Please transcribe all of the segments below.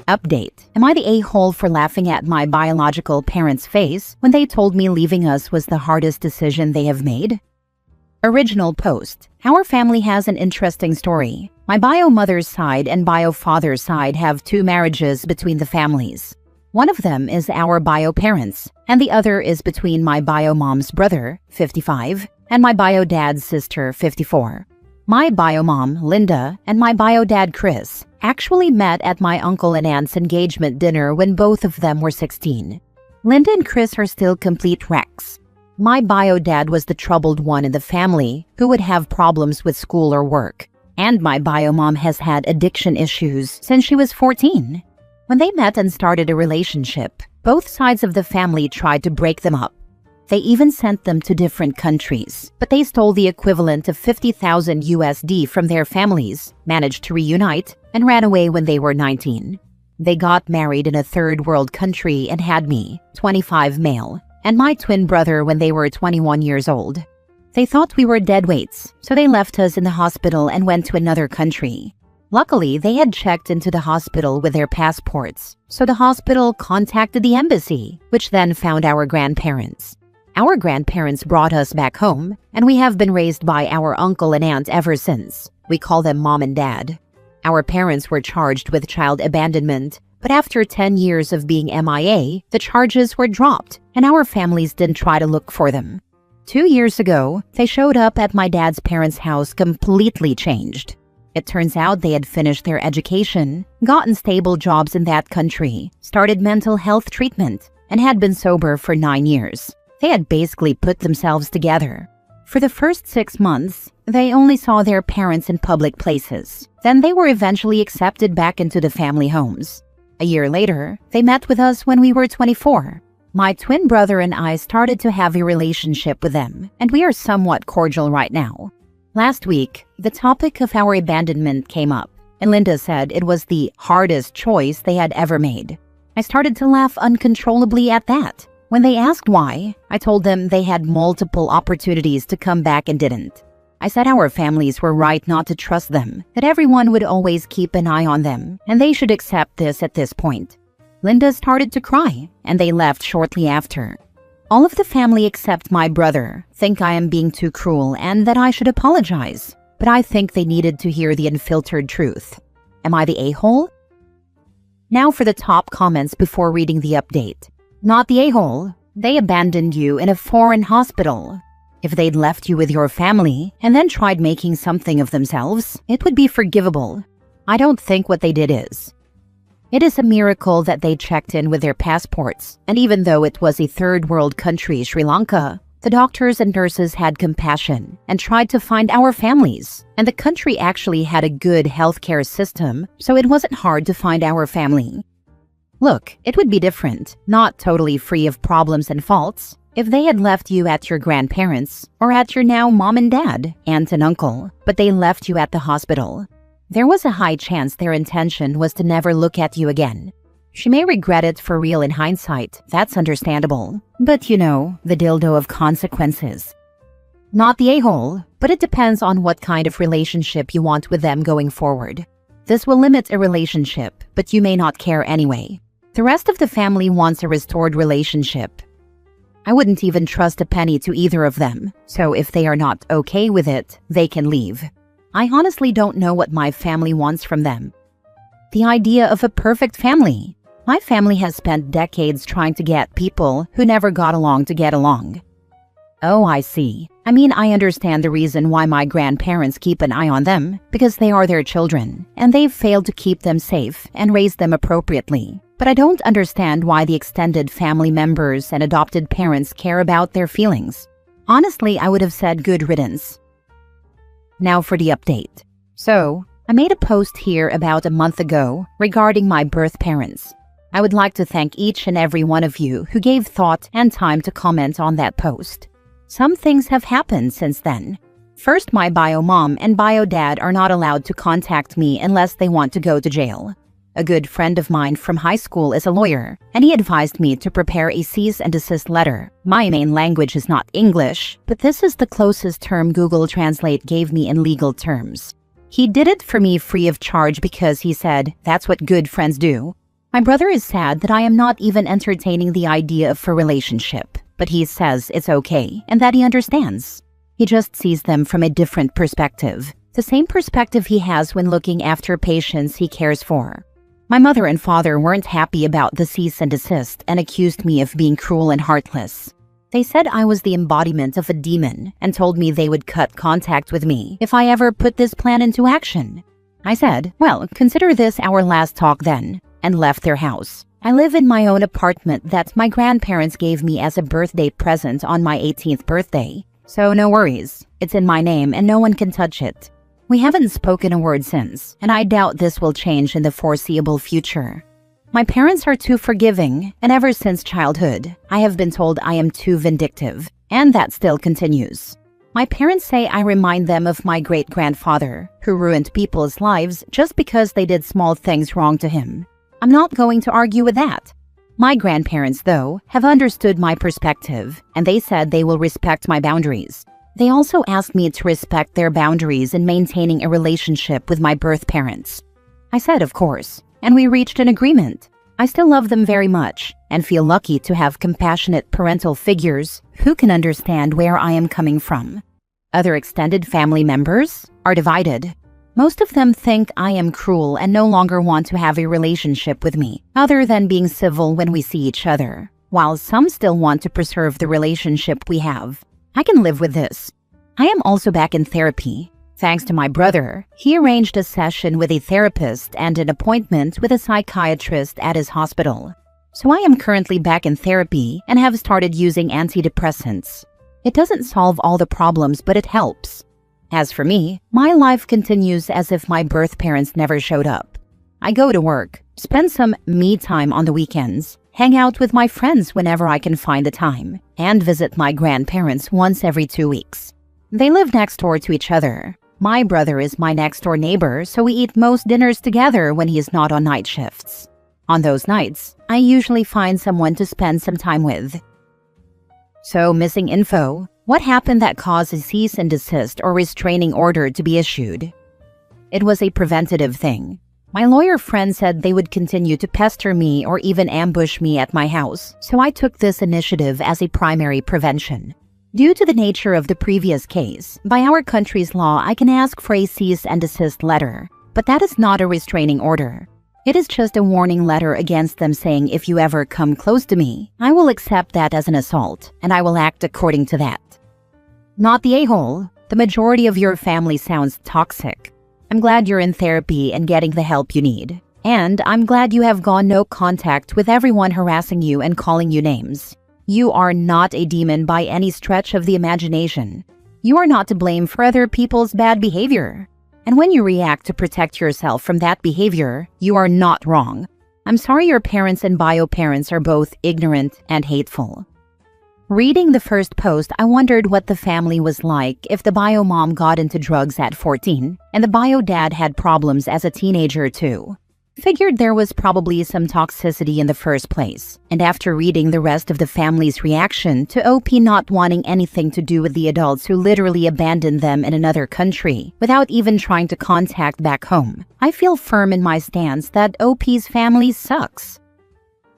Update. Am I the a-hole for laughing at my biological parents' face when they told me leaving us was the hardest decision they have made? Original post. Our family has an interesting story. My bio mother's side and bio father's side have two marriages between the families. One of them is our bio parents, and the other is between my bio mom's brother, 55, and my bio dad's sister, 54. My bio mom, Linda, and my bio dad, Chris, actually met at my uncle and aunt's engagement dinner when both of them were 16. Linda and Chris are still complete wrecks. My bio dad was the troubled one in the family who would have problems with school or work, and my bio mom has had addiction issues since she was 14. When they met and started a relationship, both sides of the family tried to break them up. They even sent them to different countries, but they stole the equivalent of 50,000 USD from their families, managed to reunite, and ran away when they were 19. They got married in a third world country and had me, 25 male, and my twin brother when they were 21 years old. They thought we were deadweights, so they left us in the hospital and went to another country. Luckily, they had checked into the hospital with their passports, so the hospital contacted the embassy, which then found our grandparents. Our grandparents brought us back home, and we have been raised by our uncle and aunt ever since. We call them mom and dad. Our parents were charged with child abandonment, but after 10 years of being MIA, the charges were dropped, and our families didn't try to look for them. 2 years ago, they showed up at my dad's parents' house completely changed. It turns out they had finished their education, gotten stable jobs in that country, started mental health treatment, and had been sober for 9 years. They had basically put themselves together. For the first 6 months, they only saw their parents in public places. Then they were eventually accepted back into the family homes. A year later, they met with us when we were 24. My twin brother and I started to have a relationship with them, and we are somewhat cordial right now. Last week, the topic of our abandonment came up, and Linda said it was the hardest choice they had ever made. I started to laugh uncontrollably at that. When they asked why, I told them they had multiple opportunities to come back and didn't. I said our families were right not to trust them, that everyone would always keep an eye on them, and they should accept this at this point. Linda started to cry, and they left shortly after. All of the family except my brother think I am being too cruel and that I should apologize, but I think they needed to hear the unfiltered truth. Am I the a-hole? Now for the top comments before reading the update. Not the a-hole. They abandoned you in a foreign hospital. If they'd left you with your family and then tried making something of themselves, it would be forgivable. I don't think what they did is. It is a miracle that they checked in with their passports, and even though it was a third world country, Sri Lanka, the doctors and nurses had compassion and tried to find our families, and the country actually had a good healthcare system, so it wasn't hard to find our family. Look, it would be different, not totally free of problems and faults, if they had left you at your grandparents or at your now mom and dad, aunt and uncle, but they left you at the hospital. There was a high chance their intention was to never look at you again. She may regret it for real in hindsight, that's understandable. But you know, the dildo of consequences. Not the a-hole, but it depends on what kind of relationship you want with them going forward. This will limit a relationship, but you may not care anyway. The rest of the family wants a restored relationship. I wouldn't even trust a penny to either of them, so if they are not okay with it, they can leave. I honestly don't know what my family wants from them. The idea of a perfect family. My family has spent decades trying to get people who never got along to get along. Oh, I see. I mean, I understand the reason why my grandparents keep an eye on them, because they are their children, and they've failed to keep them safe and raise them appropriately. But I don't understand why the extended family members and adopted parents care about their feelings. Honestly, I would have said good riddance. Now for the update. So, I made a post here about a month ago regarding my birth parents. I would like to thank each and every one of you who gave thought and time to comment on that post. Some things have happened since then. First, my bio mom and bio dad are not allowed to contact me unless they want to go to jail. A good friend of mine from high school is a lawyer, and he advised me to prepare a cease and desist letter. My main language is not English, but this is the closest term Google Translate gave me in legal terms. He did it for me free of charge because he said, that's what good friends do. My brother is sad that I am not even entertaining the idea of a relationship, but he says it's okay and that he understands. He just sees them from a different perspective, the same perspective he has when looking after patients he cares for. My mother and father weren't happy about the cease and desist and accused me of being cruel and heartless. They said I was the embodiment of a demon and told me they would cut contact with me if I ever put this plan into action. I said, well, consider this our last talk then, and left their house. I live in my own apartment that my grandparents gave me as a birthday present on my 18th birthday. So no worries, it's in my name and no one can touch it. We haven't spoken a word since, and I doubt this will change in the foreseeable future. My parents are too forgiving, and ever since childhood, I have been told I am too vindictive, and that still continues. My parents say I remind them of my great-grandfather, who ruined people's lives just because they did small things wrong to him. I'm not going to argue with that. My grandparents, though, have understood my perspective, and they said they will respect my boundaries. They also asked me to respect their boundaries in maintaining a relationship with my birth parents. I said, of course, and we reached an agreement. I still love them very much and feel lucky to have compassionate parental figures who can understand where I am coming from. Other extended family members are divided. Most of them think I am cruel and no longer want to have a relationship with me, other than being civil when we see each other, while some still want to preserve the relationship we have. I can live with this. I am also back in therapy. Thanks to my brother, he arranged a session with a therapist and an appointment with a psychiatrist at his hospital. So I am currently back in therapy and have started using antidepressants. It doesn't solve all the problems, but it helps. As for me, my life continues as if my birth parents never showed up. I go to work, spend some me time on the weekends, hang out with my friends whenever I can find the time, and visit my grandparents once every 2 weeks. They live next door to each other. My brother is my next-door neighbor, so we eat most dinners together when he is not on night shifts. On those nights, I usually find someone to spend some time with. So, missing info. What happened that caused a cease and desist or restraining order to be issued? It was a preventative thing. My lawyer friend said they would continue to pester me or even ambush me at my house, so I took this initiative as a primary prevention. Due to the nature of the previous case, by our country's law, I can ask for a cease and desist letter, but that is not a restraining order. It is just a warning letter against them saying if you ever come close to me, I will accept that as an assault, and I will act according to that. Not the a-hole. The majority of your family sounds toxic. I'm glad you're in therapy and getting the help you need. And I'm glad you have gone no contact with everyone harassing you and calling you names. You are not a demon by any stretch of the imagination. You are not to blame for other people's bad behavior. And when you react to protect yourself from that behavior, you are not wrong. I'm sorry your parents and bio parents are both ignorant and hateful. Reading the first post, I wondered what the family was like if the bio mom got into drugs at 14 and the bio dad had problems as a teenager too. Figured there was probably some toxicity in the first place, and after reading the rest of the family's reaction to OP not wanting anything to do with the adults who literally abandoned them in another country without even trying to contact back home, I feel firm in my stance that OP's family sucks.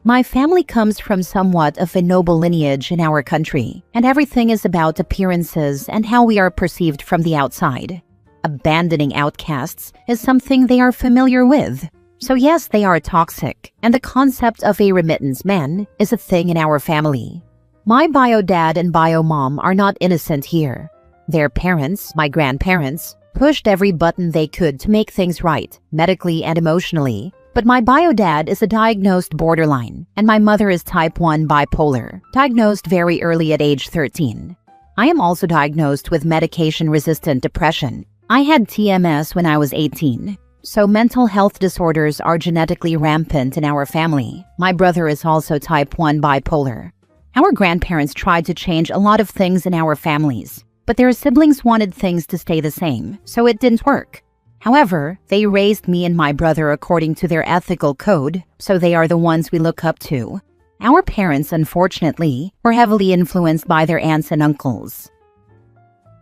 My family comes from somewhat of a noble lineage in our country, and everything is about appearances and how we are perceived from the outside. Abandoning outcasts is something they are familiar with. So yes, they are toxic, and the concept of a remittance man is a thing in our family. My bio dad and bio mom are not innocent here. Their parents, my grandparents, pushed every button they could to make things right, medically and emotionally. But my bio dad is a diagnosed borderline, and my mother is type 1 bipolar, diagnosed very early at age 13. I am also diagnosed with medication-resistant depression. I had TMS when I was 18. So mental health disorders are genetically rampant in our family. My brother is also type 1 bipolar. Our grandparents tried to change a lot of things in our families, but their siblings wanted things to stay the same, so it didn't work. However, they raised me and my brother according to their ethical code, so they are the ones we look up to. Our parents, unfortunately, were heavily influenced by their aunts and uncles.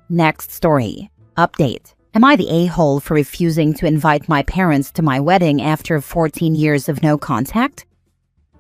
Next story. Update. Am I the a-hole for refusing to invite my parents to my wedding after 14 years of no contact?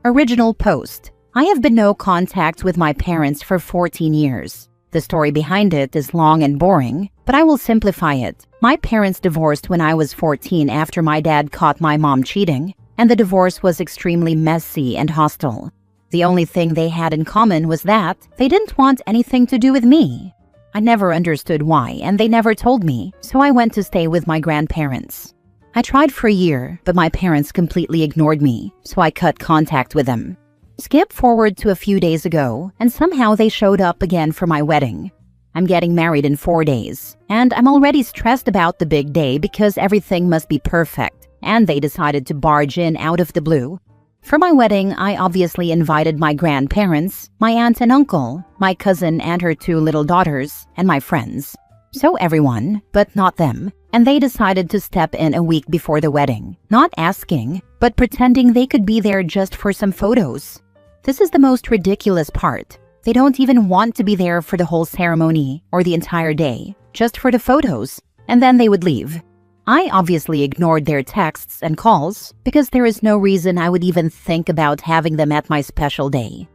Original post. I have been no contact with my parents for 14 years. The story behind it is long and boring, but I will simplify it. My parents divorced when I was 14 after my dad caught my mom cheating, and the divorce was extremely messy and hostile. The only thing they had in common was that they didn't want anything to do with me. I never understood why, and they never told me, so I went to stay with my grandparents. I tried for a year, but my parents completely ignored me, so I cut contact with them. Skip forward to a few days ago, and somehow they showed up again for my wedding. I'm getting married in 4 days, and I'm already stressed about the big day because everything must be perfect, and they decided to barge in out of the blue. For my wedding, I obviously invited my grandparents, my aunt and uncle, my cousin and her 2 little daughters, and my friends. So everyone, but not them, and they decided to step in a week before the wedding, not asking, but pretending they could be there just for some photos. This is the most ridiculous part. They don't even want to be there for the whole ceremony or the entire day, just for the photos, and then they would leave. I obviously ignored their texts and calls because there is no reason I would even think about having them at my special day.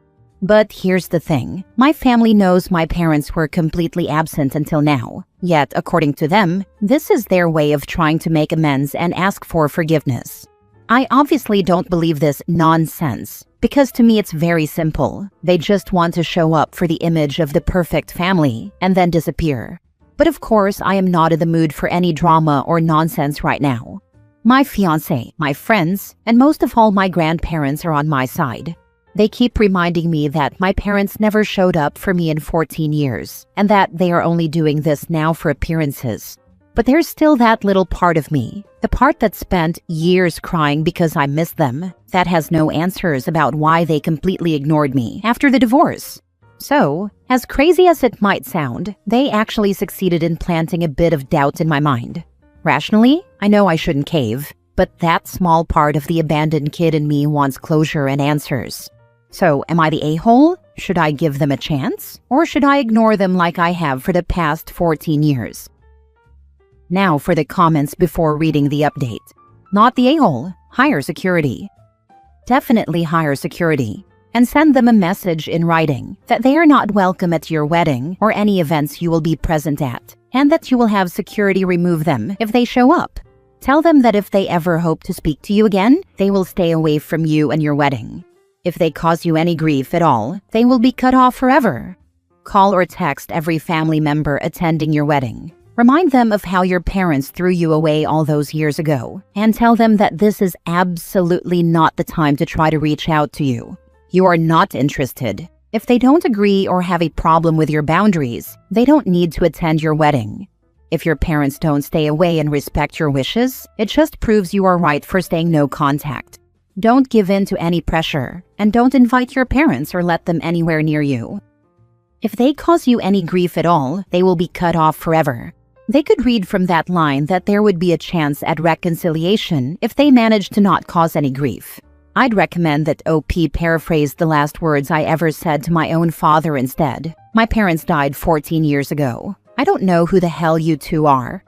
But here's the thing. My family knows my parents were completely absent until now. Yet, according to them, this is their way of trying to make amends and ask for forgiveness. I obviously don't believe this nonsense because to me it's very simple. They just want to show up for the image of the perfect family and then disappear. But of course, I am not in the mood for any drama or nonsense right now. My fiancé, my friends, and most of all my grandparents are on my side. They keep reminding me that my parents never showed up for me in 14 years, and that they are only doing this now for appearances. But there's still that little part of me, the part that spent years crying because I miss them, that has no answers about why they completely ignored me after the divorce. So, as crazy as it might sound, they actually succeeded in planting a bit of doubt in my mind. Rationally, I know I shouldn't cave, but that small part of the abandoned kid in me wants closure and answers. So, am I the a-hole? Should I give them a chance? Or should I ignore them like I have for the past 14 years? Now for the comments before reading the update. Not the a-hole. Hire security. Definitely hire security. And send them a message in writing that they are not welcome at your wedding or any events you will be present at, and that you will have security remove them if they show up. Tell them that if they ever hope to speak to you again, they will stay away from you and your wedding. If they cause you any grief at all, they will be cut off forever. Call or text every family member attending your wedding. Remind them of how your parents threw you away all those years ago, and tell them that this is absolutely not the time to try to reach out to you. You are not interested. If they don't agree or have a problem with your boundaries, they don't need to attend your wedding. If your parents don't stay away and respect your wishes, it just proves you are right for staying no contact. Don't give in to any pressure, and don't invite your parents or let them anywhere near you. If they cause you any grief at all, they will be cut off forever. They could read from that line that there would be a chance at reconciliation if they managed to not cause any grief. I'd recommend that OP paraphrase the last words I ever said to my own father instead. My parents died 14 years ago. I don't know who the hell you two are.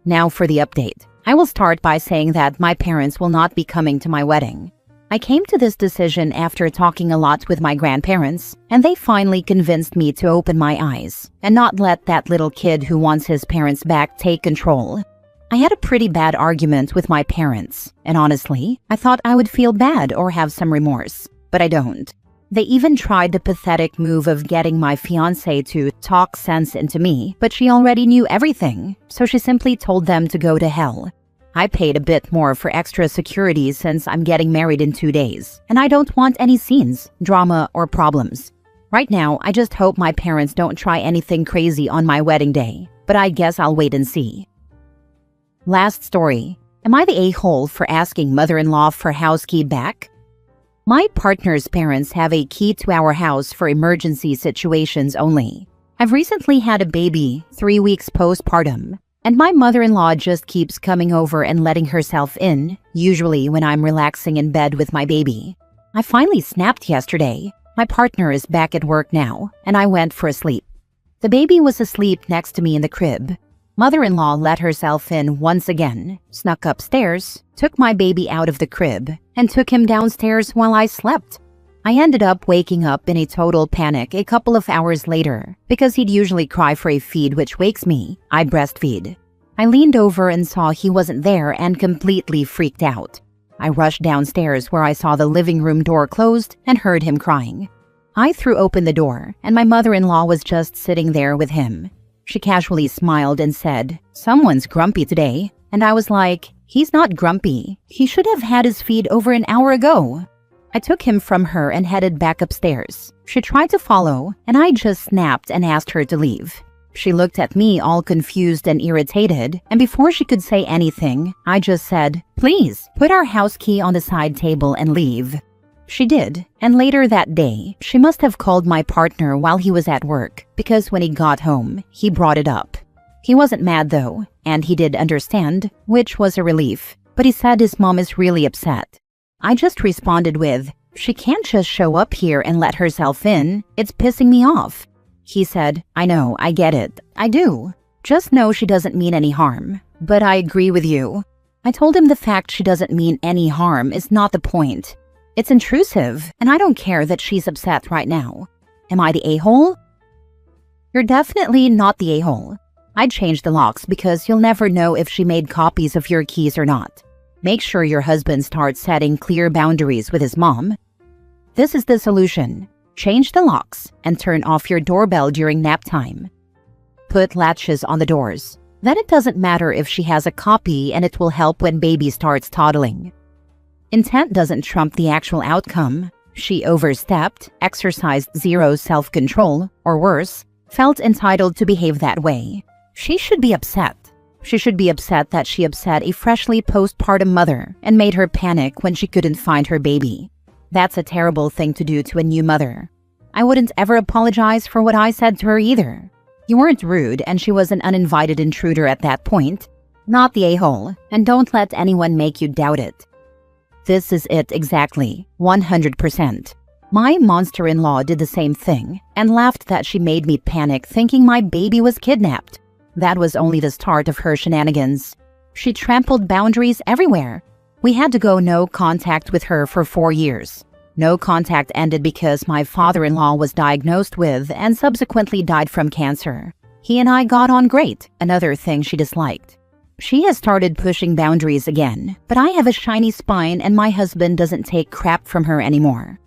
Now for the update. I will start by saying that my parents will not be coming to my wedding. I came to this decision after talking a lot with my grandparents, and they finally convinced me to open my eyes and not let that little kid who wants his parents back take control. I had a pretty bad argument with my parents, and honestly, I thought I would feel bad or have some remorse, but I don't. They even tried the pathetic move of getting my fiancé to talk sense into me, but she already knew everything, so she simply told them to go to hell. I paid a bit more for extra security since I'm getting married in 2 days, and I don't want any scenes, drama, or problems. Right now, I just hope my parents don't try anything crazy on my wedding day, but I guess I'll wait and see. Last story. Am I the a-hole for asking mother-in-law for house key back? My partner's parents have a key to our house for emergency situations only. I've recently had a baby, 3 weeks postpartum, and my mother-in-law just keeps coming over and letting herself in, usually when I'm relaxing in bed with my baby. I finally snapped yesterday. My partner is back at work now, and I went for a sleep. The baby was asleep next to me in the crib. Mother-in-law let herself in once again, snuck upstairs, took my baby out of the crib, and took him downstairs while I slept. I ended up waking up in a total panic a couple of hours later because he'd usually cry for a feed, which wakes me. I breastfeed. I leaned over and saw he wasn't there and completely freaked out. I rushed downstairs where I saw the living room door closed and heard him crying. I threw open the door and my mother-in-law was just sitting there with him. She casually smiled and said, "Someone's grumpy today." And I was like, "He's not grumpy. He should have had his feed over an hour ago." I took him from her and headed back upstairs. She tried to follow, and I just snapped and asked her to leave. She looked at me all confused and irritated, and before she could say anything, I just said, "Please, put our house key on the side table and leave." She did, and later that day, she must have called my partner while he was at work, because when he got home, he brought it up. He wasn't mad though, and he did understand, which was a relief, but he said his mom is really upset. I just responded with, "She can't just show up here and let herself in. It's pissing me off." He said, "I know, I get it. I do. Just know she doesn't mean any harm. But I agree with you." I told him the fact she doesn't mean any harm is not the point. It's intrusive, and I don't care that she's upset right now. Am I the a-hole? You're definitely not the a-hole. I'd change the locks because you'll never know if she made copies of your keys or not. Make sure your husband starts setting clear boundaries with his mom. This is the solution. Change the locks and turn off your doorbell during nap time. Put latches on the doors. Then it doesn't matter if she has a copy and it will help when baby starts toddling. Intent doesn't trump the actual outcome. She overstepped, exercised zero self-control, or worse, felt entitled to behave that way. She should be upset. She should be upset that she upset a freshly postpartum mother and made her panic when she couldn't find her baby. That's a terrible thing to do to a new mother. I wouldn't ever apologize for what I said to her either. You weren't rude and she was an uninvited intruder at that point. Not the a-hole, and don't let anyone make you doubt it. This is it exactly, 100%. My monster-in-law did the same thing and laughed that she made me panic thinking my baby was kidnapped. That was only the start of her shenanigans. She trampled boundaries everywhere. We had to go no contact with her for 4 years. No contact ended because my father-in-law was diagnosed with and subsequently died from cancer. He and I got on great, another thing she disliked. She has started pushing boundaries again, but I have a shiny spine and my husband doesn't take crap from her anymore.